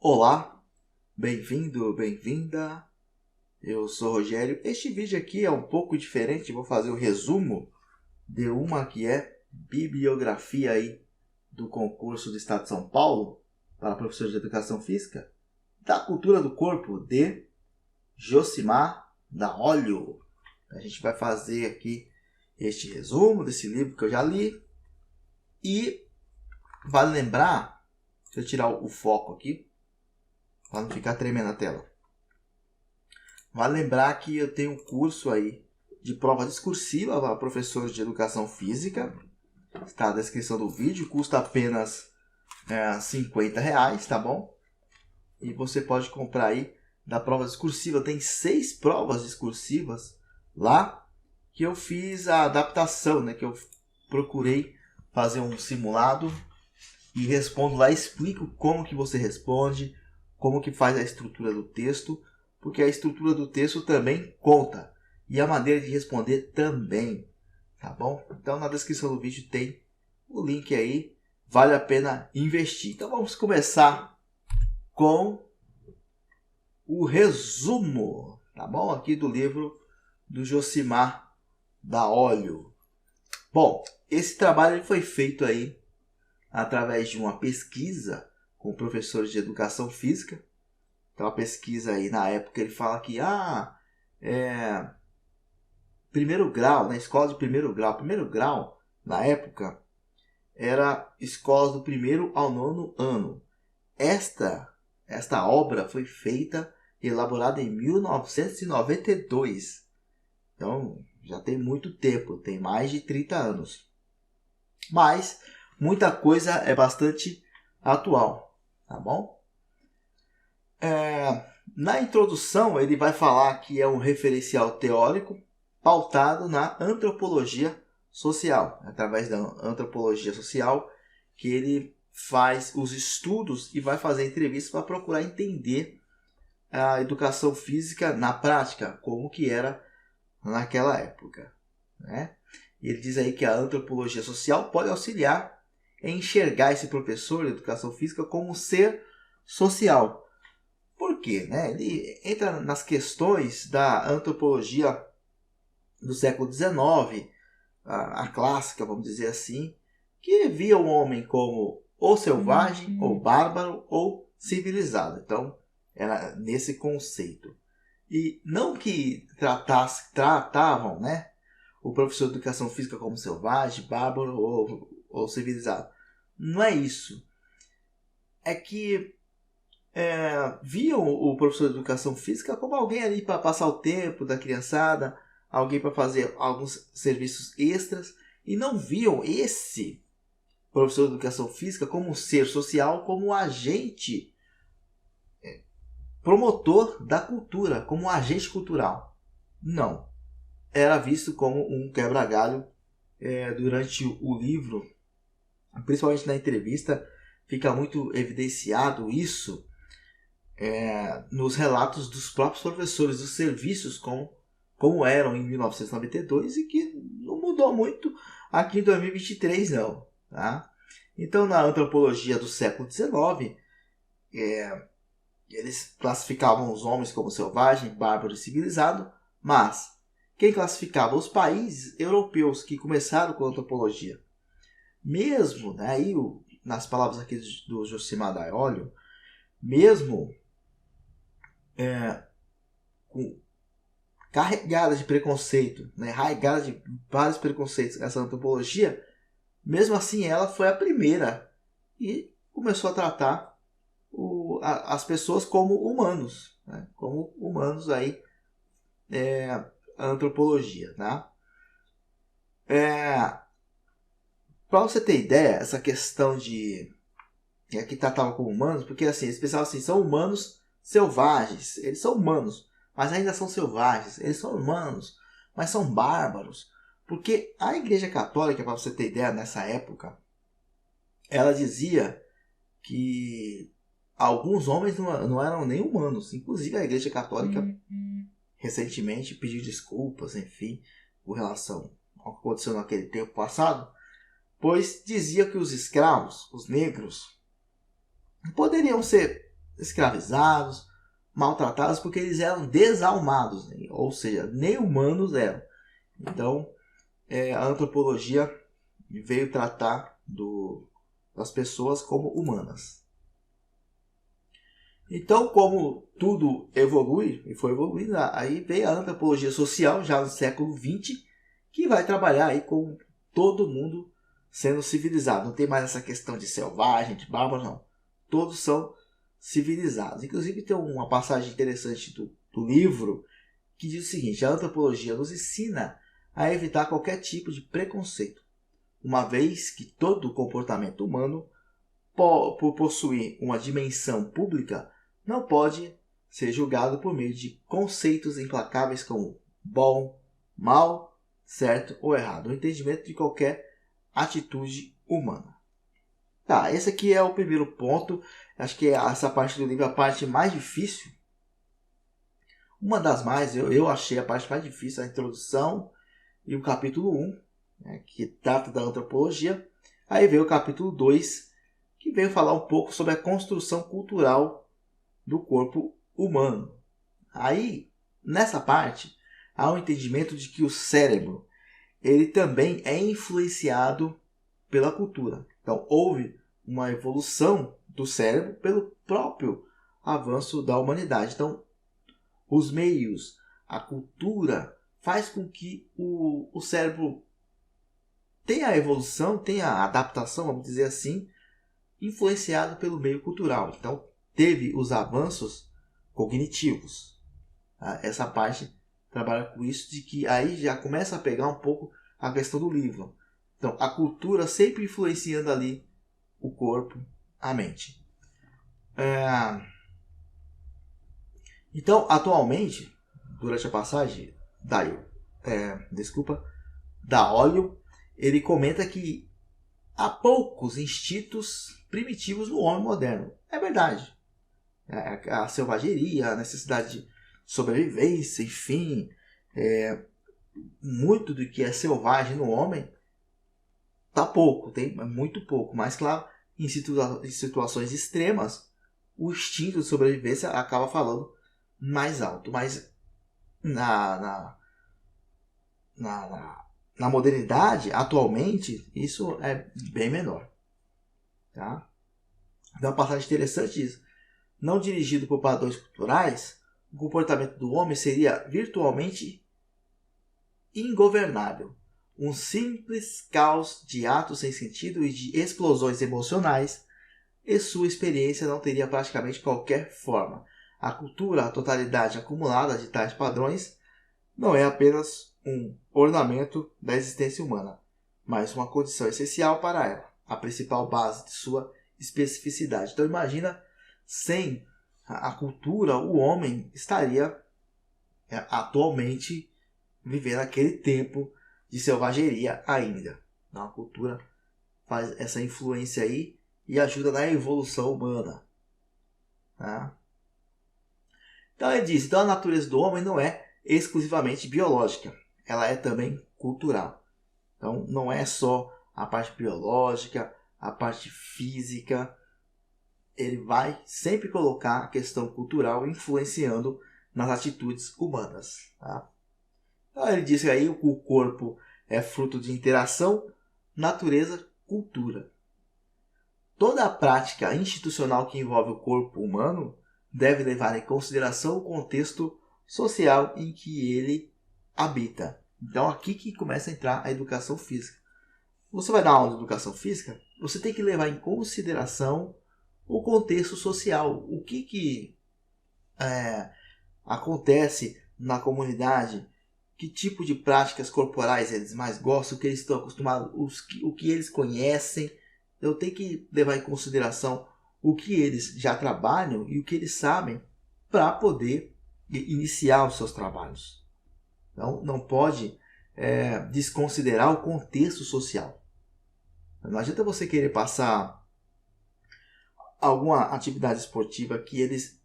Olá, bem-vindo, bem-vinda. Eu sou o Rogério. Este vídeo aqui é um pouco diferente. Vou fazer o resumo de uma que é bibliografia aí do concurso do Estado de São Paulo para professor de Educação Física da Cultura do Corpo de Josimar da Olho. A gente vai fazer aqui este resumo desse livro que eu já li. E vale lembrar, deixa eu tirar o foco aqui, para não ficar tremendo a tela. Vale lembrar que eu tenho um curso aí de prova discursiva para professores de educação física. Está na descrição do vídeo. Custa apenas R$50, tá bom? E você pode comprar aí da prova discursiva. Tem 6 provas discursivas lá que eu fiz a adaptação, né? Que eu procurei fazer um simulado e respondo lá, explico como que você responde, como que faz a estrutura do texto, porque a estrutura do texto também conta e a maneira de responder também, tá bom? Então na descrição do vídeo tem o link aí, vale a pena investir. Então vamos começar com o resumo, tá bom? Aqui do livro do Josimar da Olho. Bom, esse trabalho foi feito aí através de uma pesquisa com professores de educação física. Então a pesquisa aí, na época, ele fala que primeiro grau, na escola de primeiro grau, na época, era escolas do primeiro ao nono ano. Esta obra foi feita e elaborada em 1992. Então, já tem muito tempo, tem mais de 30 anos. Mas muita coisa é bastante atual, tá bom? Na introdução, ele vai falar que é um referencial teórico pautado na antropologia social. Através da antropologia social que ele faz os estudos e vai fazer entrevistas para procurar entender a educação física na prática, como que era naquela época, né? Ele diz aí que a antropologia social pode auxiliar em enxergar esse professor de educação física como um ser social. Por quê? Né? Ele entra nas questões da antropologia do século XIX, a clássica, vamos dizer assim, que via o homem como ou selvagem, ou bárbaro, ou civilizado. Então, era nesse conceito. E não que tratavam, né, o professor de educação física como selvagem, bárbaro ou civilizado. Não é isso. É que viam o professor de educação física como alguém ali para passar o tempo da criançada, alguém para fazer alguns serviços extras, e não viam esse professor de educação física como um ser social, como um agente promotor da cultura, como um agente cultural. Não. Era visto como um quebra-galho. Durante o livro, principalmente na entrevista, fica muito evidenciado isso nos relatos dos próprios professores, dos serviços como eram em 1992 e que não mudou muito aqui em 2023 não, tá? Então na antropologia do século XIX, eles classificavam os homens como selvagem, bárbaro e civilizado, mas quem classificava os países europeus que começaram com a antropologia, mesmo, né, aí, nas palavras aqui do Josimar da Olho, mesmo carregada de preconceito, né, arraigada de vários preconceitos, essa antropologia, mesmo assim ela foi a primeira e começou a tratar as pessoas como humanos, né, como humanos aí, a antropologia, tá? Para você ter ideia, essa questão de aqui tratava como humanos, porque assim, eles pensavam assim, são humanos selvagens, eles são humanos, mas ainda são selvagens, eles são humanos, mas são bárbaros, porque a Igreja Católica, para você ter ideia, nessa época, ela dizia que alguns homens não eram nem humanos, inclusive a Igreja Católica recentemente pediu desculpas, enfim, com relação ao que aconteceu naquele tempo passado, pois dizia que os escravos, os negros, poderiam ser escravizados, maltratados, porque eles eram desalmados, né? Ou seja, nem humanos eram. Então, a antropologia veio tratar das pessoas como humanas. Então, como tudo evolui, e foi evoluindo, aí veio a antropologia social, já no século XX, que vai trabalhar aí com todo mundo sendo civilizado. Não tem mais essa questão de selvagem, de bárbaro, não. Todos são civilizados. Inclusive tem uma passagem interessante do livro que diz o seguinte: a antropologia nos ensina a evitar qualquer tipo de preconceito, uma vez que todo comportamento humano, por possuir uma dimensão pública, não pode ser julgado por meio de conceitos implacáveis como bom, mal, certo ou errado. O entendimento de qualquer atitude humana. Tá, esse aqui é o primeiro ponto. Acho que essa parte do livro é a parte mais difícil. Uma das mais, eu achei a parte mais difícil, a introdução e o capítulo 1, né, que trata da antropologia. Aí veio o capítulo 2, que veio falar um pouco sobre a construção cultural do corpo humano. Aí, nessa parte, há um entendimento de que o cérebro ele também é influenciado pela cultura. Então, houve uma evolução do cérebro pelo próprio avanço da humanidade. Então, os meios, a cultura, faz com que o cérebro tenha a evolução, tenha a adaptação, vamos dizer assim, influenciado pelo meio cultural. Então, teve os avanços cognitivos. Tá? Essa parte trabalha com isso, de que aí já começa a pegar um pouco a questão do livro. Então, a cultura sempre influenciando ali o corpo, a mente. Então, atualmente, durante a passagem da Óleo, ele comenta que há poucos instintos primitivos no homem moderno. É verdade. A selvageria, a necessidade de sobrevivência, enfim, muito do que é selvagem no homem tá pouco, tem muito pouco. Mas, claro, em situações extremas, o instinto de sobrevivência acaba falando mais alto. Mas na modernidade, atualmente, isso é bem menor. Tá? Então, uma passagem interessante diz: não dirigido por padrões culturais, o comportamento do homem seria virtualmente ingovernável. Um simples caos de atos sem sentido e de explosões emocionais, e sua experiência não teria praticamente qualquer forma. A cultura, a totalidade acumulada de tais padrões, não é apenas um ornamento da existência humana, mas uma condição essencial para ela, a principal base de sua especificidade. Então imagina, sem a cultura, o homem estaria atualmente vivendo aquele tempo de selvageria ainda. Então, a cultura faz essa influência aí e ajuda na evolução humana. Tá? Então ele diz, então a natureza do homem não é exclusivamente biológica, ela é também cultural. Então não é só a parte biológica, a parte física, ele vai sempre colocar a questão cultural influenciando nas atitudes humanas. Tá? Então ele diz que aí o corpo é fruto de interação, natureza, cultura. Toda a prática institucional que envolve o corpo humano deve levar em consideração o contexto social em que ele habita. Então aqui que começa a entrar a educação física. Você vai dar aula de educação física, você tem que levar em consideração o contexto social. O que acontece na comunidade, que tipo de práticas corporais eles mais gostam, o que eles estão acostumados, o que eles conhecem. Eu tenho que levar em consideração o que eles já trabalham e o que eles sabem para poder iniciar os seus trabalhos. Então, não pode desconsiderar o contexto social. Não adianta você querer passar alguma atividade esportiva que eles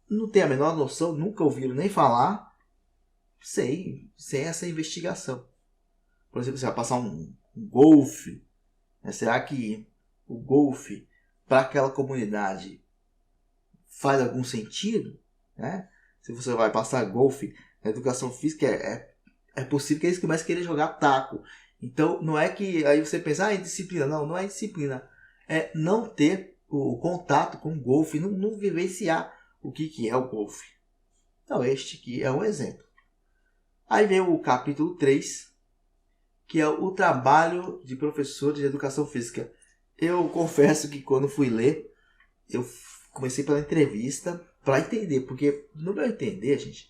não têm a menor noção, nunca ouviram nem falar, sem essa investigação. Por exemplo, você vai passar um golfe. Será que o golfe, para aquela comunidade, faz algum sentido, né? Se você vai passar golfe na educação física, é possível que eles comecem a querer jogar taco. Então, não é que aí você pensa, é disciplina. Não, não é disciplina. É não ter o contato com o golfe, não vivenciar o que é o golfe. Então, este aqui é um exemplo. Aí vem o capítulo 3, que é o trabalho de professor de educação física. Eu confesso que quando fui ler, eu comecei pela entrevista para entender, porque no meu entender, gente,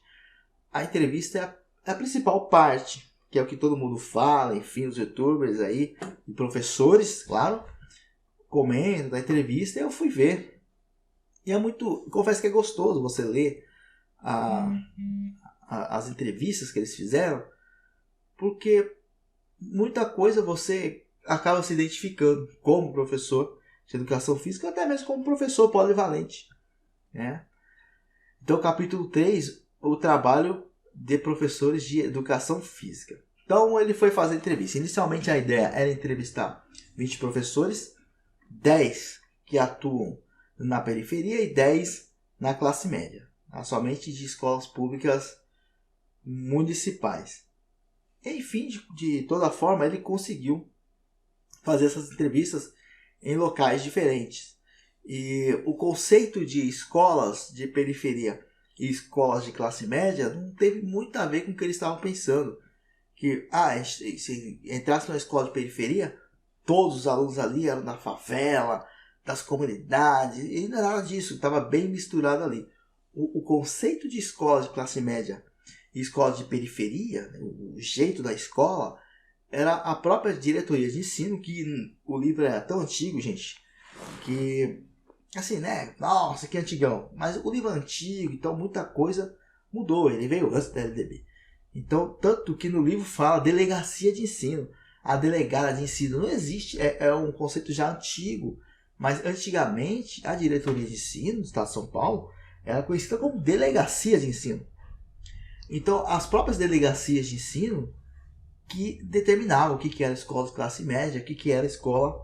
a entrevista é a principal parte, que é o que todo mundo fala, enfim, os youtubers aí, e professores, claro, comentam da entrevista, e eu fui ver. E é muito, confesso que é gostoso você ler as entrevistas que eles fizeram, porque muita coisa você acaba se identificando como professor de educação física, até mesmo como professor polivalente, né? Então, capítulo 3, o trabalho de professores de educação física. Então, ele foi fazer entrevista. Inicialmente, a ideia era entrevistar 20 professores, 10 que atuam na periferia e 10 na classe média, somente de escolas públicas municipais. Enfim, de toda forma, ele conseguiu fazer essas entrevistas em locais diferentes. E o conceito de escolas de periferia e escolas de classe média não teve muito a ver com o que eles estavam pensando. Que, se entrasse numa escola de periferia, todos os alunos ali eram da favela, das comunidades, e não era nada disso, estava bem misturado ali. O conceito de escola de classe média e escola de periferia, o jeito da escola, era a própria diretoria de ensino, que o livro é tão antigo, gente, que, assim, né, nossa, que antigão, mas o livro é antigo, então muita coisa mudou, ele veio antes da LDB. Então, tanto que no livro fala delegacia de ensino, a delegada de ensino não existe, é um conceito já antigo, mas antigamente a diretoria de ensino do Estado de São Paulo era conhecida como delegacia de ensino. Então, as próprias delegacias de ensino que determinavam o que era escola de classe média, o que era escola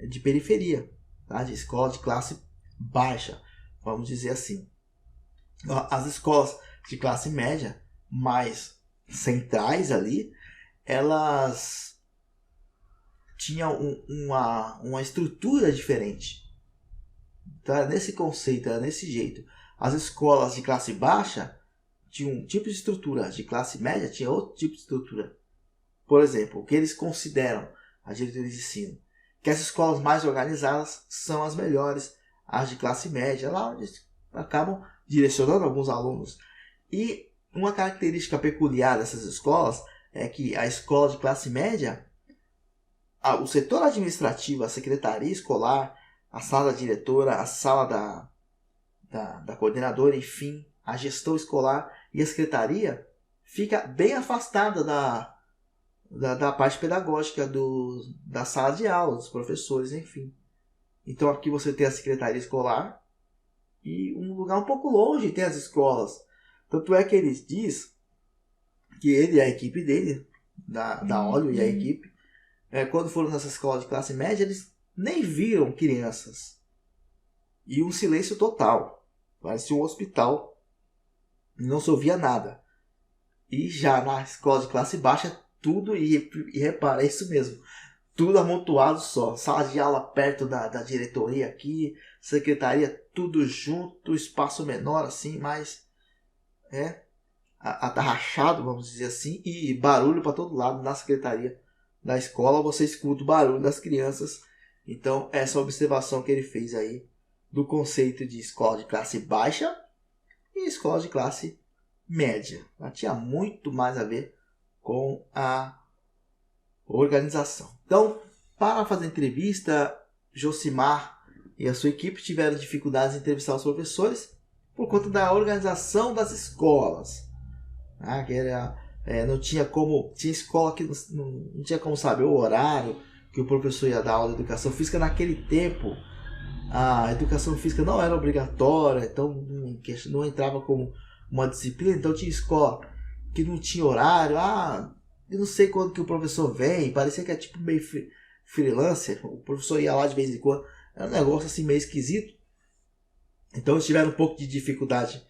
de periferia, tá? De escola de classe baixa, vamos dizer assim. As escolas de classe média mais centrais ali, elas tinham uma estrutura diferente. Então, era nesse conceito, era nesse jeito. As escolas de classe baixa tinham um tipo de estrutura, de classe média tinha outro tipo de estrutura. Por exemplo, o que eles consideram, a diretoria de ensino, que as escolas mais organizadas são as melhores, as de classe média, lá onde acabam direcionando alguns alunos. E uma característica peculiar dessas escolas é que a escola de classe média, o setor administrativo, a secretaria escolar, a sala da diretora, a sala da coordenadora, enfim, a gestão escolar e a secretaria fica bem afastada da parte pedagógica da sala de aula, dos professores, enfim. Então aqui você tem a secretaria escolar e um lugar um pouco longe tem as escolas. Tanto é que ele diz que ele e a equipe dele, da Óleo e a equipe, quando foram nessa escola de classe média, eles nem viram crianças. E um silêncio total. Parecia um hospital. Não se ouvia nada. E já na escola de classe baixa, tudo, e repara, é isso mesmo, tudo amontoado só, sala de aula perto da diretoria aqui, secretaria, tudo junto, espaço menor assim, mas atarrachado, vamos dizer assim, e barulho para todo lado. Na secretaria da escola você escuta o barulho das crianças. Então essa observação que ele fez aí do conceito de escola de classe baixa e escola de classe média, ela tinha muito mais a ver com a organização. Então, para fazer entrevista, Josimar e a sua equipe tiveram dificuldades em entrevistar os professores por conta da organização das escolas. Que era, não tinha como, tinha escola que não tinha como saber o horário que o professor ia dar aula de educação física. Naquele tempo, a educação física não era obrigatória, então não entrava como uma disciplina. Então tinha escola que não tinha horário, eu não sei quando que o professor vem, parecia que é tipo meio freelancer, o professor ia lá de vez em quando, era um negócio assim meio esquisito. Então eles tiveram um pouco de dificuldade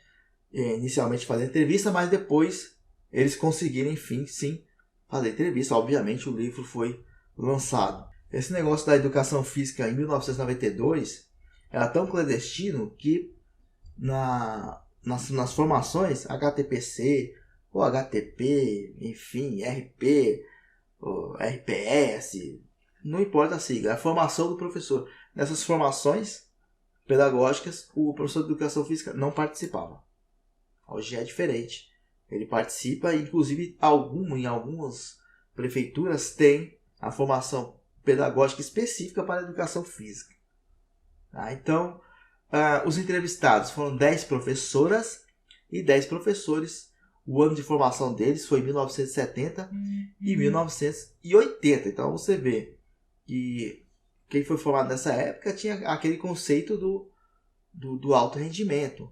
inicialmente de fazer entrevista, mas depois eles conseguiram, enfim, sim, fazer entrevista. Obviamente o livro foi lançado. Esse negócio da educação física em 1992 era tão clandestino que nas formações HTPC, ou HTP, enfim, RP, ou RPS, não importa a sigla, é a formação do professor. Nessas formações pedagógicas, o professor de educação física não participava. Hoje é diferente. Ele participa, inclusive em algumas prefeituras tem a formação pedagógica específica para a educação física. Tá? Então, os entrevistados foram 10 professoras e 10 professores. O ano de formação deles foi 1970 e 1980. Então você vê que quem foi formado nessa época tinha aquele conceito do alto rendimento.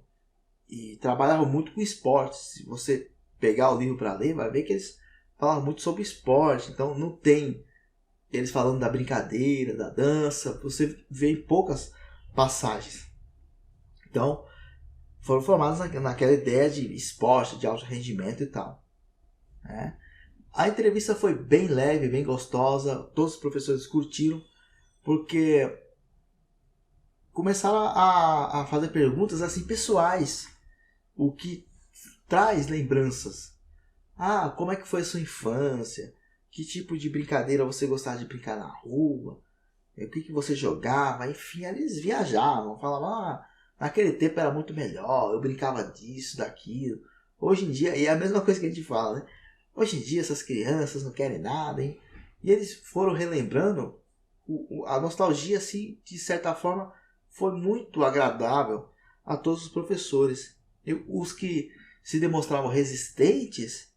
E trabalhava muito com esporte. Se você pegar o livro para ler, vai ver que eles falavam muito sobre esporte. Então não tem eles falando da brincadeira, da dança. Você vê em poucas passagens. Então foram formados naquela ideia de esporte, de alto rendimento e tal. Né? A entrevista foi bem leve, bem gostosa. Todos os professores curtiram, porque começaram a fazer perguntas assim pessoais, o que traz lembranças. Como é que foi a sua infância? Que tipo de brincadeira você gostava de brincar na rua? O que você jogava? Enfim, eles viajavam, falavam, naquele tempo era muito melhor, eu brincava disso, daquilo. Hoje em dia, e é a mesma coisa que a gente fala, né? Hoje em dia essas crianças não querem nada, hein? E eles foram relembrando a nostalgia, assim, de certa forma, foi muito agradável a todos os professores. E os que se demonstravam resistentes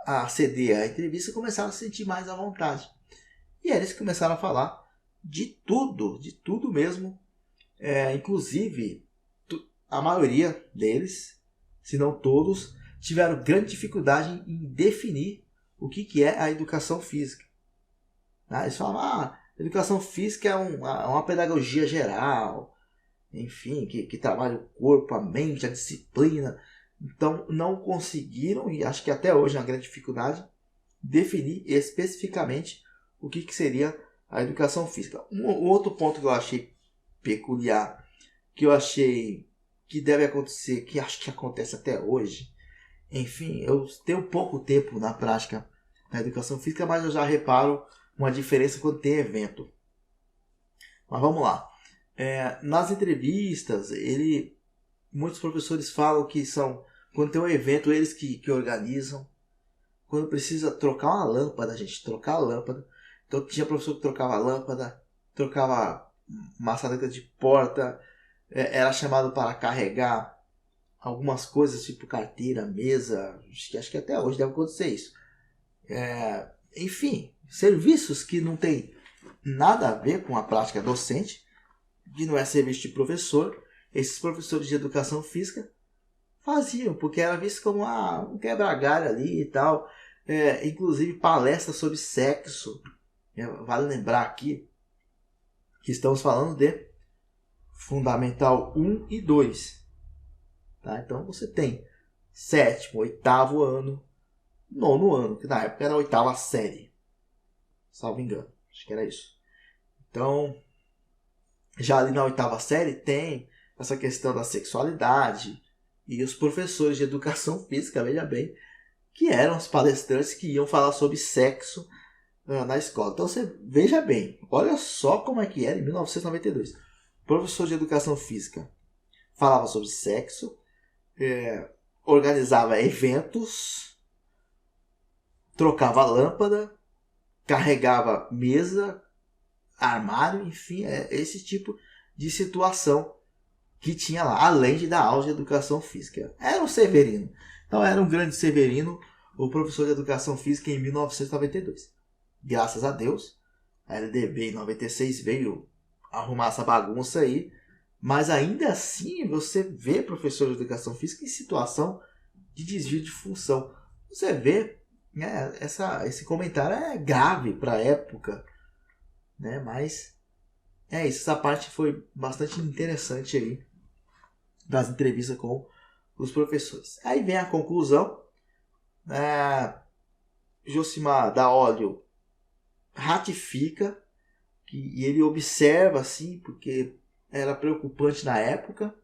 a ceder à entrevista começaram a se sentir mais à vontade. E eles começaram a falar de tudo mesmo. Inclusive, a maioria deles, se não todos, tiveram grande dificuldade em definir o que é a educação física. Eles falavam, educação física é uma pedagogia geral, enfim, que trabalha o corpo, a mente, a disciplina. Então não conseguiram, e acho que até hoje é uma grande dificuldade, definir especificamente o que seria a educação física. Um outro ponto que eu achei peculiar, que eu achei que deve acontecer, que acho que acontece até hoje. Enfim, eu tenho pouco tempo na prática da educação física, mas eu já reparo uma diferença quando tem evento. Mas vamos lá. Nas entrevistas, muitos professores falam que quando tem um evento, eles que organizam. Quando precisa trocar uma lâmpada, trocar a lâmpada. Então tinha professor que trocava a lâmpada, trocava maçaneta de porta, era chamado para carregar algumas coisas, tipo carteira, mesa. Acho que até hoje deve acontecer isso. Enfim, serviços que não tem nada a ver com a prática docente, que não é serviço de professor. Esses professores de educação física faziam, porque era visto como um quebra-galho ali e tal. Inclusive palestras sobre sexo. Vale lembrar aqui que estamos falando de Fundamental 1 e 2. Tá? Então você tem 7º, 8º ano, 9º ano, que na época era a 8ª série. Salvo engano, acho que era isso. Então, já ali na 8ª série tem essa questão da sexualidade. E os professores de educação física, veja bem, que eram os palestrantes que iam falar sobre sexo na escola. Então você veja bem, olha só como é que era em 1992. O professor de educação física falava sobre sexo, organizava eventos, trocava lâmpada, carregava mesa, armário, enfim, esse tipo de situação que tinha lá, além de dar aula de educação física. Era um Severino. Então era um grande Severino, o professor de educação física em 1992. Graças a Deus, a LDB em 96 veio arrumar essa bagunça aí, mas ainda assim você vê professor de educação física em situação de desvio de função. Você vê, né, esse comentário é grave para a época, né, mas é isso, essa parte foi bastante interessante aí das entrevistas com os professores. Aí vem a conclusão. Josimar Daolio ratifica e ele observa assim, porque era preocupante na época.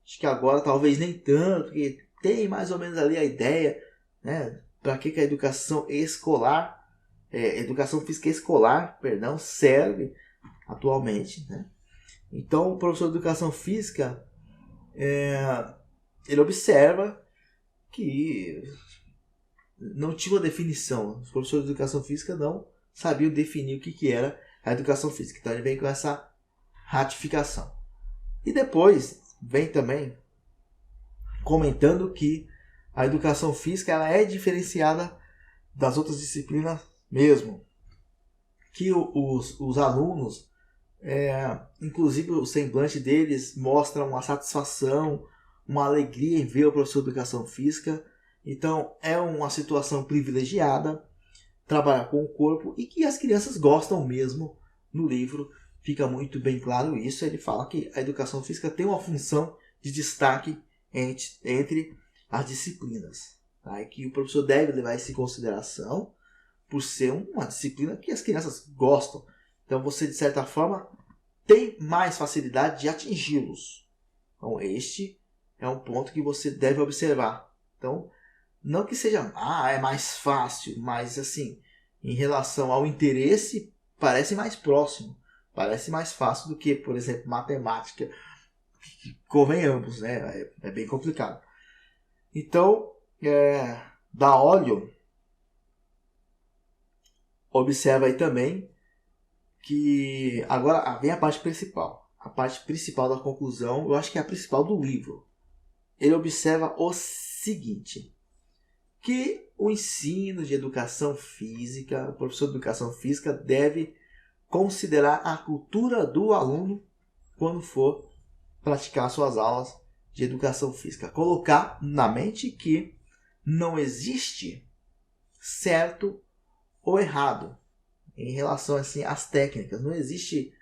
Acho que agora talvez nem tanto, porque tem mais ou menos ali a ideia, né, para que a educação escolar, educação física escolar, perdão, serve atualmente, né? Então o professor de educação física ele observa que não tinha uma definição. Os professores de educação física não sabiam definir o que era a educação física. Então ele vem com essa ratificação. E depois vem também comentando que a educação física ela é diferenciada das outras disciplinas mesmo. Que os alunos, inclusive o semblante deles mostra uma satisfação, uma alegria em ver o professor de educação física. Então é uma situação privilegiada trabalhar com o corpo e que as crianças gostam mesmo. No livro fica muito bem claro isso. Ele fala que a educação física tem uma função de destaque entre as disciplinas, tá? E que o professor deve levar isso em consideração por ser uma disciplina que as crianças gostam. Então você, de certa forma, tem mais facilidade de atingi-los. Então este é um ponto que você deve observar. Então, não que seja é mais fácil, mas assim, em relação ao interesse, parece mais próximo. Parece mais fácil do que, por exemplo, matemática. Convenhamos, né? É bem complicado. Então, Daolio observa aí também que agora vem a parte principal. A parte principal da conclusão, eu acho que é a principal do livro. Ele observa o seguinte, que o ensino de educação física, o professor de educação física deve considerar a cultura do aluno quando for praticar suas aulas de educação física. Colocar na mente que não existe certo ou errado em relação assim, às técnicas. Não existe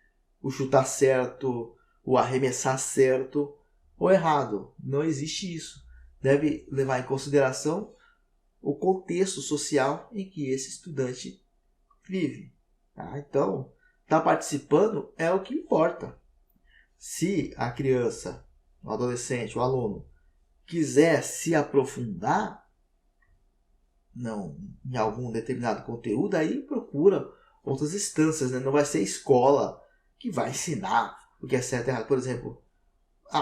o chutar certo, o arremessar certo ou errado. Não existe isso. Deve levar em consideração o contexto social em que esse estudante vive. Tá? Então, estar participando é o que importa. Se a criança, o adolescente, o aluno quiser se aprofundar em algum determinado conteúdo, aí procura outras instâncias, né? Não vai ser a escola que vai ensinar o que é certo e errado. Por exemplo,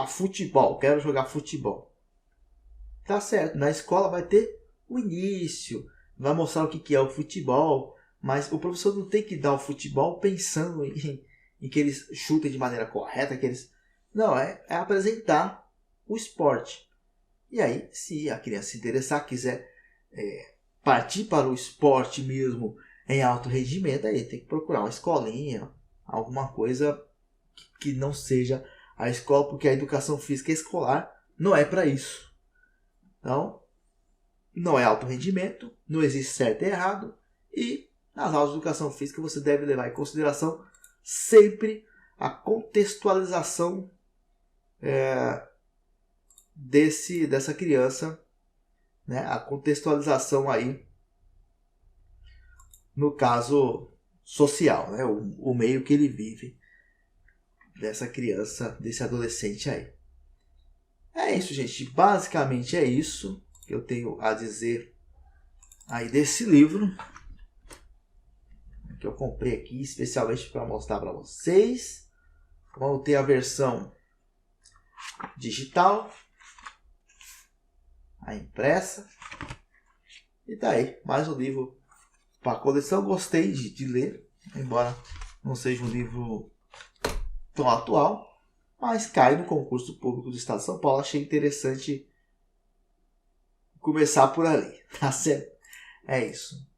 futebol, quero jogar futebol. Tá certo, na escola vai ter o início, vai mostrar o que é o futebol, mas o professor não tem que dar o futebol pensando em que eles chutem de maneira correta, que eles... Não, é apresentar o esporte. E aí, se a criança se interessar, quiser partir para o esporte mesmo em alto rendimento, aí tem que procurar uma escolinha, alguma coisa que não seja a escola, porque a educação física escolar não é para isso. Então, não é alto rendimento, não existe certo e errado, e nas aulas de educação física você deve levar em consideração sempre a contextualização dessa criança, né? A contextualização aí, no caso social, né? O meio que ele vive, dessa criança, desse adolescente aí. É isso, gente. Basicamente é isso que eu tenho a dizer aí desse livro, que eu comprei aqui especialmente para mostrar para vocês. Vamos ter a versão digital, a impressa, e tá aí, mais um livro para a coleção. Gostei de ler, embora não seja um livro tão atual, mas cai no concurso público do Estado de São Paulo. Achei interessante começar por ali, tá certo? É isso.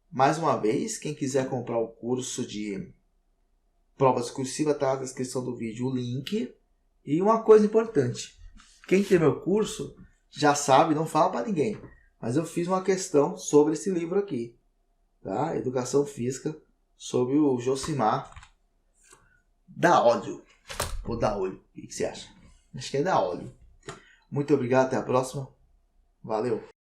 Mais uma vez, quem quiser comprar o curso de prova discursiva, tá na descrição do vídeo o link. E uma coisa importante, quem tem meu curso já sabe, não fala para ninguém, mas eu fiz uma questão sobre esse livro aqui, tá? Educação Física, sobre o Josimar Daolio, ou Daolio, o que você acha? Acho que é da óleo. Muito obrigado, até a próxima. Valeu!